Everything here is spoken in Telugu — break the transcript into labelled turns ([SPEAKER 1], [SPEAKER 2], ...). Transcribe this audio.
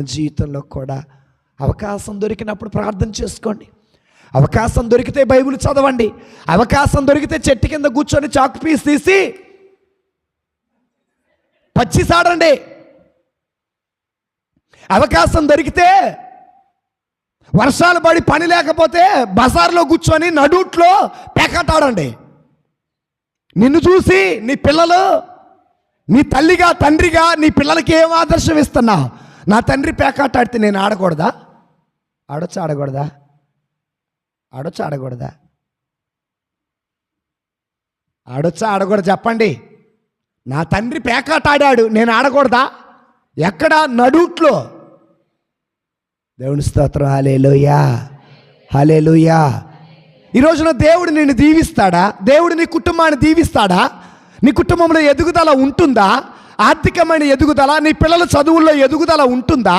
[SPEAKER 1] జీవితంలో కూడా అవకాశం దొరికినప్పుడు ప్రార్థన చేసుకోండి. అవకాశం దొరికితే బైబిల్ చదవండి. అవకాశం దొరికితే చెట్టు కింద కూర్చొని చాక్ పీస్ తీసి పచ్చిసాడండి. అవకాశం దొరికితే వర్షాలు పడి పని లేకపోతే బజార్లో కూర్చొని నడుట్లో పేకాటాడండి. నిన్ను చూసి నీ పిల్లలు, నీ తల్లిగా తండ్రిగా నీ పిల్లలకి ఏం ఆదర్శం ఇస్తున్నావు? నా తండ్రి పేకాట ఆడితే నేను ఆడకూడదా? ఆడొచ్చా ఆడకూడదా? ఆడొచ్చా ఆడకూడదా? ఆడొచ్చా ఆడకూడదు చెప్పండి. నా తండ్రి పేకాట ఆడాడు, నేను ఆడకూడదా? ఎక్కడ? నడుట్లో. దేవుని స్తోత్రం. హల్లెలూయా, హల్లెలూయా. ఈ రోజున దేవుడు నిన్ను దీవిస్తాడా? దేవుడు నీ కుటుంబాన్ని దీవిస్తాడా? నీ కుటుంబంలో ఎదుగుదల ఉంటుందా? ఆర్థికమైన ఎదుగుదల, నీ పిల్లల చదువుల్లో ఎదుగుదల ఉంటుందా?